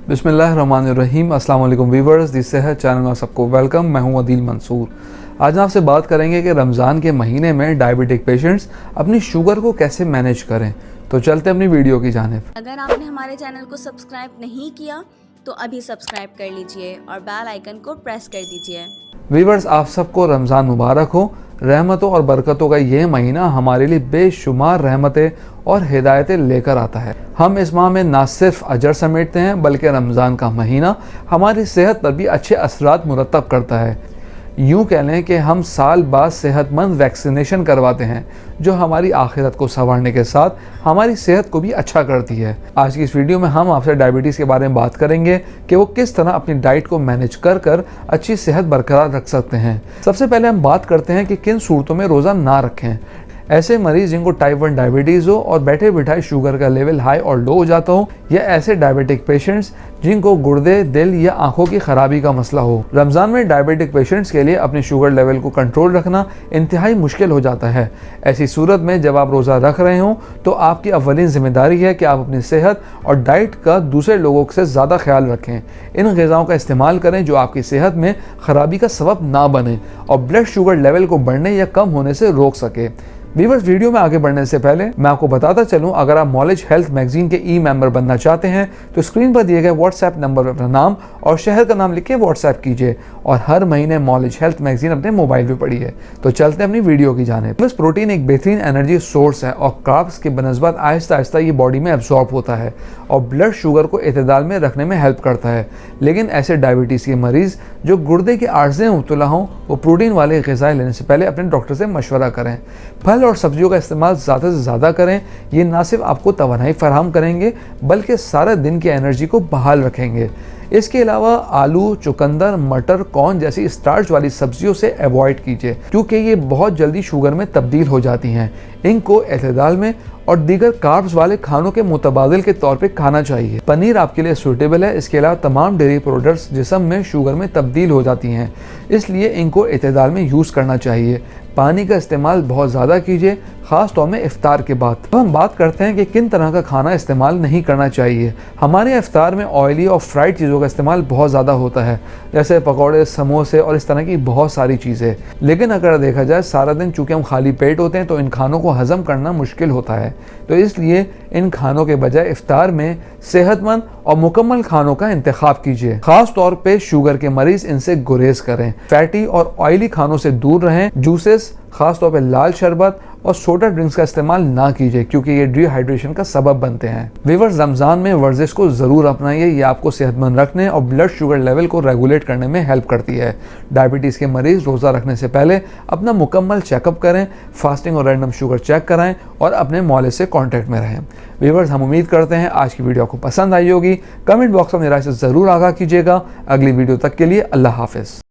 बिस्मिल्लाहिर्रहमानिर्रहीम। अस्सलाम वालेकुम वीवर्स, दी सेहत चैनल में सबको वेलकम। मैं हूं अदील मंसूर। आज आपसे बात करेंगे कि रमज़ान के महीने में डायबिटिक पेशेंट्स अपनी शुगर को कैसे मैनेज करें। तो चलते अपनी वीडियो की जानिब। अगर आपने हमारे चैनल को सब्सक्राइब नहीं किया तो अभी सब्सक्राइब कर लीजिए और बेल आइकन को प्रेस कर दीजिए। वीवर्स, आप सबको रमज़ान मुबारक हो। रहमतों और बरकतों का ये महीना हमारे लिए बेशुमार रहमतें और हिदायतें लेकर आता है। हम इस माह में ना सिर्फ अजर समेटते हैं बल्कि रमज़ान का महीना हमारी सेहत पर भी अच्छे असरात मुरतब करता है। यूँ कह लें कि हम साल बाद सेहतमंद वैक्सीनेशन करवाते हैं जो हमारी आखिरत को संवारने के साथ हमारी सेहत को भी अच्छा करती है। आज की इस वीडियो में हम आपसे डायबिटीज़ के बारे में बात करेंगे कि वो किस तरह अपनी डाइट को मैनेज कर कर अच्छी सेहत बरकरार रख सकते हैं। सबसे पहले हम बात करते हैं कि किन सूरतों में रोज़ा ना रखें। ऐसे मरीज़ जिनको टाइप 1 डायबिटीज़ हो और बैठे बिठाए शुगर का लेवल हाई और लो हो जाता हो, या ऐसे डायबिटिक पेशेंट्स जिनको गुर्दे, दिल या आंखों की खराबी का मसला हो। रमज़ान में डायबिटिक पेशेंट्स के लिए अपनी शुगर लेवल को कंट्रोल रखना इंतहाई मुश्किल हो जाता है। ऐसी सूरत में जब आप रोज़ा रख रहे हों तो आपकी अव्वलीन जिम्मेदारी है कि आप अपनी सेहत और डाइट का दूसरे लोगों से ज़्यादा ख्याल रखें। इन ग़िज़ाओं का इस्तेमाल करें जो आपकी सेहत में ख़राबी का सबब ना बने और ब्लड शुगर लेवल को बढ़ने या कम होने से रोक सके। वीवर्स, वीडियो में आगे बढ़ने से पहले मैं आपको बताता चलूं, अगर आप नॉलेज हेल्थ मैगजीन के ई मेंबर बनना चाहते हैं तो स्क्रीन पर दिए गए व्हाट्सएप नंबर पर अपना नाम और शहर का नाम लिख के व्हाट्सएप कीजिए और हर महीने नॉलेज हेल्थ मैगजीन अपने मोबाइल पे पढ़िए। तो चलते हैं अपनी वीडियो की जानिब। बस प्रोटीन एक बेहतरीन एनर्जी सोर्स है और कार्ब्स के बनस्बत आहिस्ता आहिस्ता ये बॉडी में एब्जॉर्ब होता है और ब्लड शुगर को एतदाल में रखने में हेल्प करता है। लेकिन ऐसे डायबिटीज़ के मरीज़ जो गुर्दे के आर्ज़े में मुब्तला हों वो प्रोटीन वाले ग़िज़ा लेने से पहले अपने डॉक्टर से मशवरा करें। फल और सब्जियों का इस्तेमाल ज़्यादा से ज़्यादा करें। ये ना सिर्फ आपको तवानाई फराहम करेंगे बल्कि सारे दिन की एनर्जी को बहाल रखेंगे। इसके अलावा आलू, चुकंदर, मटर, कॉर्न जैसी स्टार्च वाली सब्जियों से अवॉइड कीजिए क्योंकि ये बहुत जल्दी शुगर में तब्दील हो जाती हैं। इनको एतदाल में और दीगर कार्ब्स वाले खानों के मुतबादिल के तौर पे खाना चाहिए। पनीर आपके लिए सूटेबल है। इसके अलावा तमाम डेयरी प्रोडक्ट्स जिस्म में शुगर में तब्दील हो जाती हैं, इसलिए इनको एतदाल में यूज़ करना चाहिए। पानी का इस्तेमाल बहुत ज़्यादा कीजिए, ख़ास तौर में इफ्तार के बाद। तो हम बात करते हैं कि किन तरह का खाना इस्तेमाल नहीं करना चाहिए। हमारे इफ्तार में ऑयली और फ्राइड चीज़ों का इस्तेमाल बहुत ज़्यादा होता है, जैसे पकौड़े, समोसे और इस तरह की बहुत सारी चीज़ें। लेकिन अगर देखा जाए सारा दिन चूँकि हम खाली पेट होते हैं तो इन खानों को हज़म करना मुश्किल होता है, तो इसलिए इन खानों के बजाय इफ्तार में सेहतमंद और मुकम्मल खानों का इंतखाब कीजिए। खास तौर पे शुगर के मरीज इनसे गुरेज करें। फैटी और ऑयली खानों से दूर रहें। जूसेस, खास तौर पे लाल शरबत और सोडा ड्रिंक्स का इस्तेमाल ना कीजिए क्योंकि ये डिहाइड्रेशन का सबब बनते हैं। वीवर्स, रमज़ान में वर्जिश को ज़रूर अपनाइए। ये आपको सेहतमंद रखने और ब्लड शुगर लेवल को रेगुलेट करने में हेल्प करती है। डायबिटीज़ के मरीज़ रोज़ा रखने से पहले अपना मुकम्मल चेकअप करें, फास्टिंग और रैंडम शुगर चेक कराएं और अपने मौले से कॉन्टैक्ट में रहें। वीवर्स, हम उम्मीद करते हैं आज की वीडियो आपको पसंद आई होगी। कमेंट बॉक्स में मेरी राय से ज़रूर आगाह कीजिएगा। अगली वीडियो तक के लिए अल्लाह हाफ़िज़।